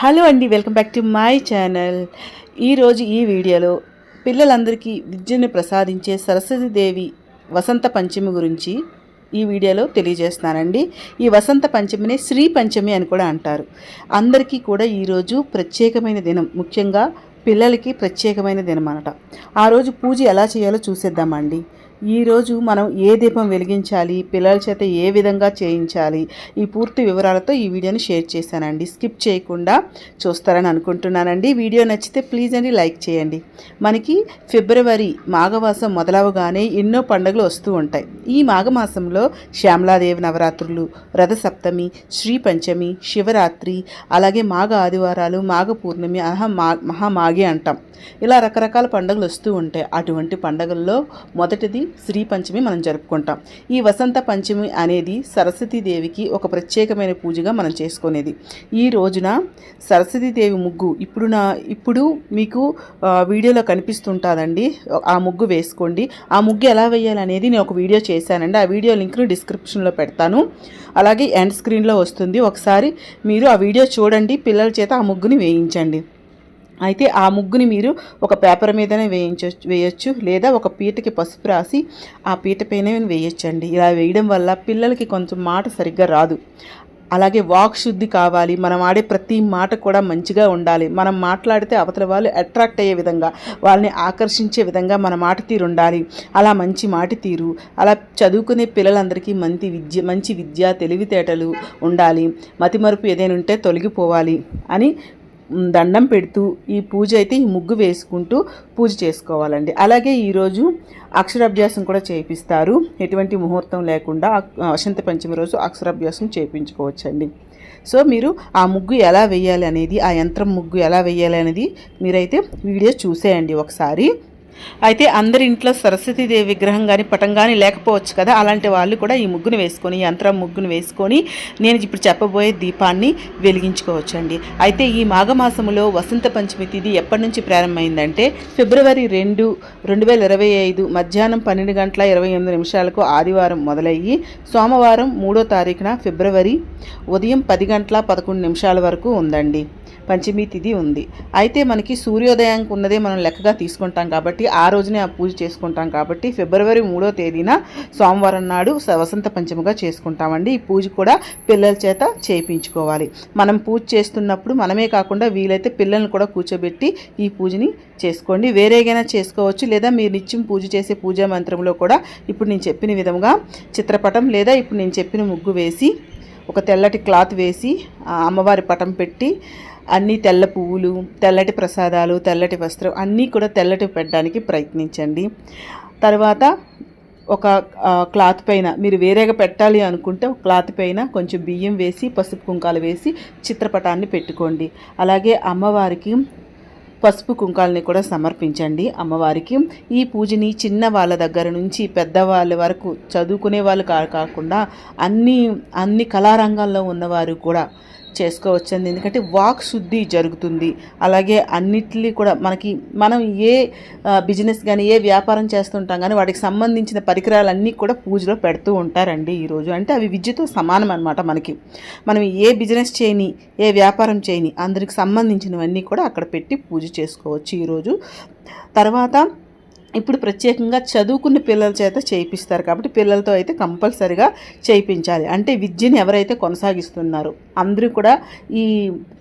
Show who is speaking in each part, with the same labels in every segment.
Speaker 1: Hello అండి, welcome back to my channel. ఈరోజు ఈ వీడియోలో పిల్లలందరికీ విద్యను ప్రసాదించే సరస్వతీదేవి వసంత పంచమి గురించి ఈ వీడియోలో తెలియజేస్తున్నానండి. ఈ వసంత పంచమిని శ్రీ పంచమి అని కూడా అంటారు. అందరికీ కూడా ఈరోజు ప్రత్యేకమైన దినం, ముఖ్యంగా పిల్లలకి ప్రత్యేకమైన దినం అన్నమాట. ఆ రోజు పూజ ఎలా చేయాలో చూసేద్దామండి. ఈరోజు మనం ఏ దీపం వెలిగించాలి, పిల్లల చేత ఏ విధంగా చేయించాలి, ఈ పూర్తి వివరాలతో ఈ వీడియోని షేర్ చేశానండి. స్కిప్ చేయకుండా చూస్తారని అనుకుంటున్నానండి. వీడియో నచ్చితే ప్లీజ్ అండి లైక్ చేయండి. మనకి ఫిబ్రవరి మాఘమాసం మొదలవగానే ఎన్నో పండుగలు వస్తూ ఉంటాయి. ఈ మాఘమాసంలో శ్యామలాదేవి నవరాత్రులు, రథసప్తమి, శ్రీ పంచమి, శివరాత్రి, అలాగే మాఘ ఆదివారాలు, మాఘ పూర్ణమి, మహామాఘి అంటాం. ఇలా రకరకాల పండుగలు వస్తూ ఉంటాయి. అటువంటి పండుగల్లో మొదటిది శ్రీ పంచమి మనం జరుపుకుంటాం. ఈ వసంత పంచమి అనేది సరస్వతీదేవికి ఒక ప్రత్యేకమైన పూజగా మనం చేసుకునేది. ఈ రోజున సరస్వతీదేవి ముగ్గు ఇప్పుడు మీకు వీడియోలో కనిపిస్తుంటుందండి. ఆ ముగ్గు వేసుకోండి. ఆ ముగ్గు ఎలా వేయాలనేది నేను ఒక వీడియో చేశానండి. ఆ వీడియో లింక్ను డిస్క్రిప్షన్లో పెడతాను. అలాగే ఎండ్ స్క్రీన్లో వస్తుంది. ఒకసారి మీరు ఆ వీడియో చూడండి. పిల్లల చేత ఆ ముగ్గుని వేయించండి. అయితే ఆ ముగ్గుని మీరు ఒక పేపర్ మీదనే వేయచ్చు, లేదా ఒక పీటకి పసుపు రాసి ఆ పీట పైన వేయచ్చండి. ఇలా వేయడం వల్ల పిల్లలకి కొంచెం మాట సరిగ్గా రాదు. అలాగే వాక్ శుద్ధి కావాలి. మనం ఆడే ప్రతి మాట కూడా మంచిగా ఉండాలి. మనం మాట్లాడితే అవతల వాళ్ళు అట్రాక్ట్ అయ్యే విధంగా, వాళ్ళని ఆకర్షించే విధంగా మన మాట తీరు ఉండాలి. అలా మంచి మాట తీరు, అలా చదువుకునే పిల్లలందరికీ మంచి విద్య తెలివితేటలు ఉండాలి. మతిమరుపు ఏదైనా ఉంటే తొలగిపోవాలి అని దండం పెడుతూ ఈ పూజ అయితే ఈ ముగ్గు వేసుకుంటూ పూజ చేసుకోవాలండి. అలాగే ఈరోజు అక్షరాభ్యాసం కూడా చేయిస్తారు. ఎటువంటి ముహూర్తం లేకుండా వసంత పంచమి రోజు అక్షరాభ్యాసం చేయించుకోవచ్చండి. సో మీరు ఆ ముగ్గు ఎలా వేయాలి అనేది, ఆ యంత్రం ముగ్గు ఎలా వేయాలి అనేది మీరైతే వీడియో చూసేయండి ఒకసారి. అయితే అందరి ఇంట్లో సరస్వతీదేవి విగ్రహం కానీ పటం కానీ లేకపోవచ్చు కదా. అలాంటి వాళ్ళు కూడా ఈ ముగ్గును వేసుకొని, యంత్రం ముగ్గును వేసుకొని నేను ఇప్పుడు చెప్పబోయే దీపాన్ని వెలిగించుకోవచ్చండి. అయితే ఈ మాఘమాసములో వసంత పంచమి తిథి ఎప్పటి నుంచి ప్రారంభమైందంటే ఫిబ్రవరి 2, 2025 మధ్యాహ్నం 12:28 ఆదివారం మొదలయ్యి సోమవారం 3వ తారీఖున ఫిబ్రవరి ఉదయం 10:11 వరకు ఉందండి. పంచమి తిథి ఉంది. అయితే మనకి సూర్యోదయానికి ఉన్నదే మనం లెక్కగా తీసుకుంటాం కాబట్టి ఆ రోజునే ఆ పూజ చేసుకుంటాం కాబట్టి ఫిబ్రవరి 3వ తేదీన సోమవారం నాడు వసంత పంచమిగా చేసుకుంటామండి. ఈ పూజ కూడా పిల్లల చేత చేయించుకోవాలి. మనం పూజ చేస్తున్నప్పుడు మనమే కాకుండా వీలైతే పిల్లల్ని కూడా కూర్చోబెట్టి ఈ పూజని చేసుకోండి. వేరేగైనా చేసుకోవచ్చు, లేదా మీరు నిత్యం పూజ చేసే పూజా మంత్రంలో కూడా ఇప్పుడు నేను చెప్పిన విధంగా చిత్రపటం లేదా ఇప్పుడు నేను చెప్పిన ముగ్గు వేసి ఒక తెల్లటి క్లాత్ వేసి అమ్మవారి పటం పెట్టి అన్నీ తెల్ల పువ్వులు, తెల్లటి ప్రసాదాలు, తెల్లటి వస్త్రం అన్నీ కూడా తెల్లటి పెట్టడానికి ప్రయత్నించండి. తర్వాత ఒక క్లాత్ పైన మీరు వేరేగా పెట్టాలి అనుకుంటే ఒక క్లాత్ పైన కొంచెం బియ్యం వేసి పసుపు కుంకాలు వేసి చిత్రపటాన్ని పెట్టుకోండి. అలాగే అమ్మవారికి పసుపు కుంకాలని కూడా సమర్పించండి. అమ్మవారికి ఈ పూజని చిన్న వాళ్ళ దగ్గర నుంచి పెద్దవాళ్ళ వరకు చదువుకునే వాళ్ళు కాకుండా అన్ని కళారంగాల్లో ఉన్నవారు కూడా చేసుకోవచ్చండి. ఎందుకంటే వాక్ శుద్ధి జరుగుతుంది. అలాగే అన్నిటినీ కూడా మనం ఏ బిజినెస్ కానీ ఏ వ్యాపారం చేస్తుంటాం కానీ వాటికి సంబంధించిన పరికరాలన్నీ కూడా పూజలో పెడుతూ ఉంటారండి ఈరోజు. అంటే అవి విద్యతో సమానం అనమాట. మనం ఏ బిజినెస్ చేయని, ఏ వ్యాపారం చేయని అందరికి సంబంధించినవన్నీ కూడా అక్కడ పెట్టి పూజ చేసుకోవచ్చు ఈరోజు. తర్వాత ఇప్పుడు ప్రత్యేకంగా చదువుకున్న పిల్లల చేత చేయిస్తారు కాబట్టి పిల్లలతో అయితే కంపల్సరిగా చేయించాలి. అంటే విద్యని ఎవరైతే కొనసాగిస్తున్నారో అందరూ కూడా ఈ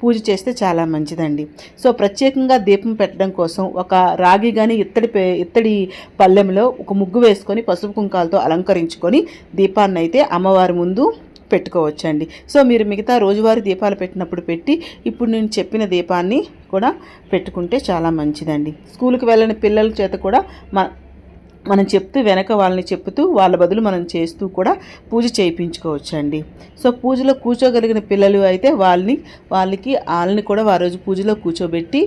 Speaker 1: పూజ చేస్తే చాలా మంచిదండి. సో ప్రత్యేకంగా దీపం పెట్టడం కోసం ఒక రాగి కానీ ఇత్తడి పళ్ళెంలో ఒక ముగ్గు వేసుకొని పసుపు కుంకాలతో అలంకరించుకొని దీపాన్ని అయితే అమ్మవారి ముందు పెట్టుకోవచ్చండి. సో మీరు మిగతా రోజువారీ దీపాలు పెట్టినప్పుడు పెట్టి ఇప్పుడు నేను చెప్పిన దీపాన్ని కూడా పెట్టుకుంటే చాలా మంచిదండి. స్కూల్కి వెళ్ళని పిల్లల చేత కూడా మనం చెప్తూ వెనక వాళ్ళని చెప్తూ వాళ్ళ బదులు మనం చేస్తూ కూడా పూజ చేయించుకోవచ్చండి. సో పూజలో కూర్చోగలిగిన పిల్లలు అయితే వాళ్ళని కూడా ఆ రోజు పూజలో కూర్చోబెట్టి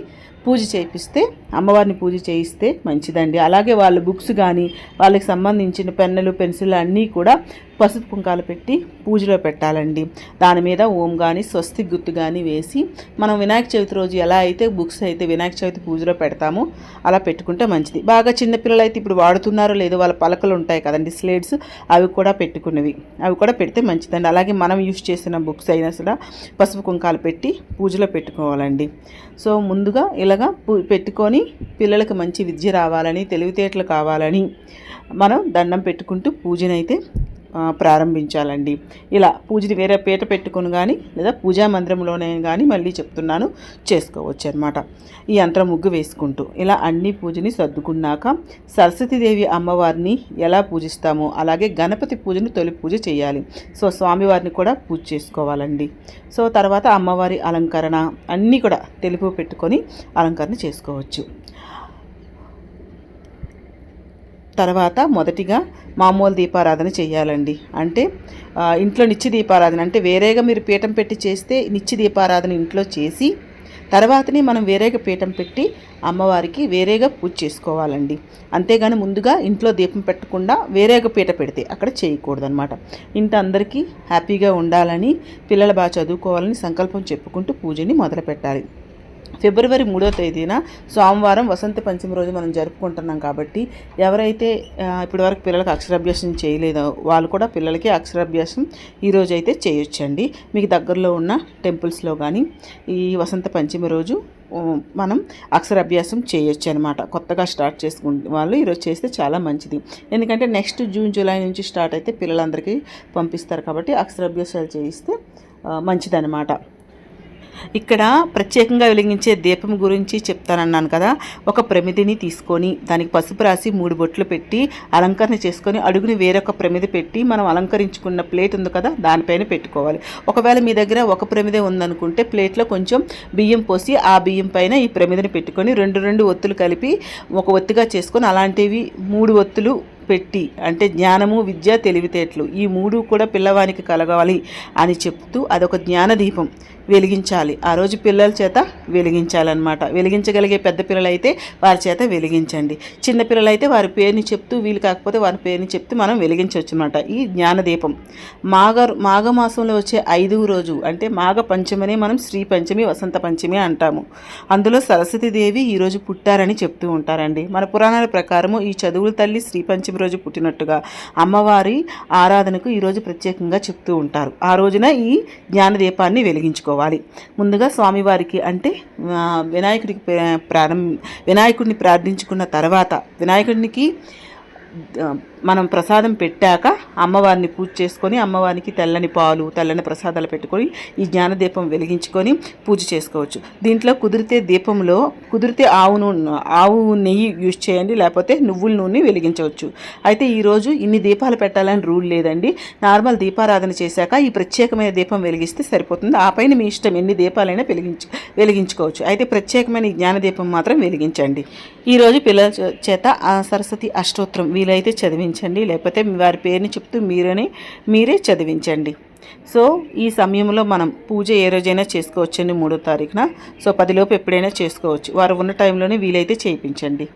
Speaker 1: పూజ చేయిస్తే, అమ్మవారిని పూజ చేయిస్తే మంచిదండి. అలాగే వాళ్ళ బుక్స్ కానీ వాళ్ళకి సంబంధించిన పెన్నులు పెన్సిల్ అన్నీ కూడా పసుపు కుంకాలు పెట్టి పూజలో పెట్టాలండి. దాని మీద ఓం కానీ స్వస్తి గుర్తు కానీ వేసి మనం వినాయక చవితి రోజు ఎలా అయితే బుక్స్ అయితే వినాయక చవితి పూజలో పెడతామో అలా పెట్టుకుంటే మంచిది. బాగా చిన్నపిల్లలు అయితే ఇప్పుడు వాడుతున్నారో లేదో వాళ్ళ పలకలు ఉంటాయి కదండి, స్లేట్స్, అవి కూడా పెట్టుకునేవి, అవి కూడా పెడితే మంచిదండి. అలాగే మనం యూజ్ చేసిన బుక్స్ అయినా సరే పసుపు కుంకాలు పెట్టి పూజలో పెట్టుకోవాలండి. సో ముందుగా ఇలాగా పెట్టుకొని పిల్లలకు మంచి విద్య రావాలని, తెలివితేటలు కావాలని మనం దండం పెట్టుకుంటూ పూజనైతే ప్రారంభించాలండి. ఇలా పూజని వేరే పీట పెట్టుకుని కానీ లేదా పూజా మందిరంలోనే కానీ మళ్ళీ చెప్తున్నాను చేసుకోవచ్చు అనమాట. ఈ యంత్రం ముగ్గు వేసుకుంటూ ఇలా అన్ని పూజని సర్దుకున్నాక సరస్వతీదేవి అమ్మవారిని ఎలా పూజిస్తామో అలాగే గణపతి పూజను తొలి పూజ చేయాలి. సో స్వామివారిని కూడా పూజ చేసుకోవాలండి. సో తర్వాత అమ్మవారి అలంకరణ అన్నీ కూడా తెలుపు పెట్టుకొని అలంకరణ చేసుకోవచ్చు. తర్వాత మొదటిగా మామూలు దీపారాధన చేయాలండి. అంటే ఇంట్లో నిత్య దీపారాధన, అంటే వేరేగా మీరు పీఠం పెట్టి చేస్తే నిత్య దీపారాధన ఇంట్లో చేసి తర్వాతనే మనం వేరేగా పీఠం పెట్టి అమ్మవారికి వేరేగా పూజ చేసుకోవాలండి. అంతేగాని ముందుగా ఇంట్లో దీపం పెట్టకుండా వేరేగా పీట పెడితే అక్కడ చేయకూడదనమాట. ఇంటి అందరికీ హ్యాపీగా ఉండాలని, పిల్లలు బాగా చదువుకోవాలని సంకల్పం చెప్పుకుంటూ పూజని మొదలు పెట్టాలి. ఫిబ్రవరి 3వ తేదీన సోమవారం వసంత పంచమి రోజు మనం జరుపుకుంటున్నాం కాబట్టి ఎవరైతే ఇప్పటివరకు పిల్లలకు అక్షరాభ్యాసం చేయలేదో వాళ్ళు కూడా పిల్లలకి అక్షరాభ్యాసం ఈరోజు అయితే చేయొచ్చండి. మీకు దగ్గరలో ఉన్న టెంపుల్స్లో కానీ ఈ వసంత పంచమి రోజు మనం అక్షరాభ్యాసం చేయొచ్చు అనమాట. కొత్తగా స్టార్ట్ చేసుకుంటే వాళ్ళు ఈరోజు చేస్తే చాలా మంచిది. ఎందుకంటే నెక్స్ట్ జూన్ జూలై నుంచి స్టార్ట్ అయితే పిల్లలందరికీ పంపిస్తారు కాబట్టి అక్షరాభ్యాసాలు చేయిస్తే మంచిదన్నమాట. ఇక్కడ ప్రత్యేకంగా వెలిగించే దీపం గురించి చెప్తానన్నాను కదా. ఒక ప్రమిదిని తీసుకొని దానికి పసుపు రాసి 3 బొట్లు పెట్టి అలంకరణ చేసుకొని అడుగుని వేరొక ప్రమిది పెట్టి మనం అలంకరించుకున్న ప్లేట్ ఉంది కదా దానిపైన పెట్టుకోవాలి. ఒకవేళ మీ దగ్గర ఒక ప్రమిదే ఉందనుకుంటే ప్లేట్లో కొంచెం బియ్యం పోసి ఆ బియ్యం పైన ఈ ప్రమిదిని పెట్టుకొని 2 ఒత్తులు కలిపి ఒక ఒత్తిగా చేసుకొని అలాంటివి 3 ఒత్తులు పెట్టి, అంటే జ్ఞానము విద్య తెలివితేటలు ఈ 3 కూడా పిల్లవానికి కలగాలి అని చెప్తూ అదొక జ్ఞానదీపం వెలిగించాలి. ఆ రోజు పిల్లల చేత వెలిగించాలన్నమాట. వెలిగించగలిగే పెద్ద పిల్లలైతే వారి చేత వెలిగించండి. చిన్న పిల్లలైతే వారి పేరుని చెప్తూ, వీలు కాకపోతే వారి పేరుని చెప్తూ మనం వెలిగించవచ్చు అనమాట. ఈ జ్ఞానదీపం మాఘమాసంలో వచ్చే 5వ రోజు అంటే మాఘ పంచమిని మనం శ్రీ పంచమి వసంత పంచమి అంటాము. అందులో సరస్వతీదేవి ఈరోజు పుట్టారని చెప్తూ ఉంటారండి. మన పురాణాల ప్రకారము ఈ చదువుల తల్లి శ్రీ పంచమి రోజు పుట్టినట్టుగా అమ్మవారి ఆరాధనకు ఈరోజు ప్రత్యేకంగా చెప్తూ ఉంటారు. ఆ రోజున ఈ జ్ఞానదీపాన్ని వెలిగించుకోవాలి. ముందుగా స్వామివారికి అంటే వినాయకుడిని ప్రార్థించుకున్న తర్వాత వినాయకుడికి మనం ప్రసాదం పెట్టాక అమ్మవారిని పూజ చేసుకొని అమ్మవారికి తెల్లని పాలు తెల్లని ప్రసాదాలు పెట్టుకొని ఈ జ్ఞానదీపం వెలిగించుకొని పూజ చేసుకోవచ్చు. దీంట్లో కుదిరితే ఆవు నెయ్యి యూజ్ చేయండి, లేకపోతే నువ్వుల నూనె వెలిగించవచ్చు. అయితే ఈరోజు ఇన్ని దీపాలు పెట్టాలని రూల్ లేదండి. నార్మల్ దీపారాధన చేశాక ఈ ప్రత్యేకమైన దీపం వెలిగిస్తే సరిపోతుంది. ఆ పైన మీ ఇష్టం ఎన్ని దీపాలైనా వెలిగించుకోవచ్చు. అయితే ప్రత్యేకమైన ఈ జ్ఞానదీపం మాత్రం వెలిగించండి. ఈరోజు పిల్లల చేత సరస్వతి అష్టోత్తరం వీలైతే చదివించండి, లేకపోతే వారి పేరుని చెప్తూ మీరే చదివించండి. సో ఈ సమయంలో మనం పూజ ఏ రోజైనా చేసుకోవచ్చండి. 3వ తారీఖున. సో 10 లోపు ఎప్పుడైనా చేసుకోవచ్చు. వారు ఉన్న టైంలోనే వీలైతే చేయించండి.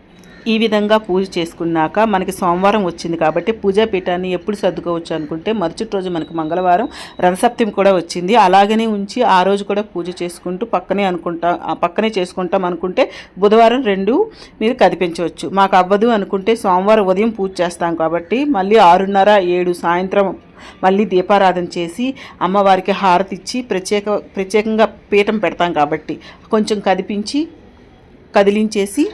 Speaker 1: ఈ విధంగా పూజ చేసుకున్నాక మనకి సోమవారం వచ్చింది కాబట్టి పూజాపీఠాన్ని ఎప్పుడు సర్దుకోవచ్చు అనుకుంటే మరుసటి రోజు మనకు మంగళవారం రథసప్తమి కూడా వచ్చింది. అలాగనే ఉంచి ఆ రోజు కూడా పూజ చేసుకుంటూ పక్కనే చేసుకుంటాం అనుకుంటే బుధవారం 2 మీరు కదిపించవచ్చు. మాకు అవ్వదు అనుకుంటే సోమవారం ఉదయం పూజ చేస్తాం కాబట్టి మళ్ళీ 6:30, 7 సాయంత్రం మళ్ళీ దీపారాధన చేసి అమ్మవారికి హారతి ఇచ్చి ప్రత్యేకంగా పీఠం పెడతాం కాబట్టి కొంచెం కదిలించేసి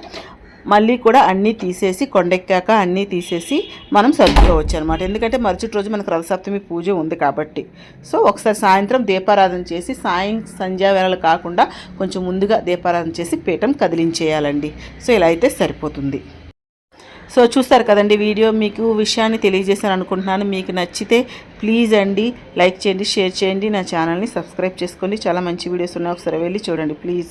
Speaker 1: మళ్ళీ కూడా అన్నీ తీసేసి కొండెక్కాక అన్నీ తీసేసి మనం సర్దుకోవచ్చు అనమాట. ఎందుకంటే మరుసటి రోజు మనకు రథసప్తమి పూజ ఉంది కాబట్టి. సో ఒకసారి సాయంత్రం దీపారాధన చేసి సంధ్యావేళలు కాకుండా కొంచెం ముందుగా దీపారాధన చేసి పీఠం కదిలించేయాలండి. సో ఇలా అయితే సరిపోతుంది. సో చూస్తారు కదండి వీడియో, మీకు విషయాన్ని తెలియజేశాను అనుకుంటున్నాను. మీకు నచ్చితే ప్లీజ్ అండి లైక్ చేయండి, షేర్ చేయండి, నా ఛానల్ని సబ్స్క్రైబ్ చేసుకోండి. చాలా మంచి వీడియోస్ ఉన్నాయి, ఒకసారి వెళ్ళి చూడండి ప్లీజ్.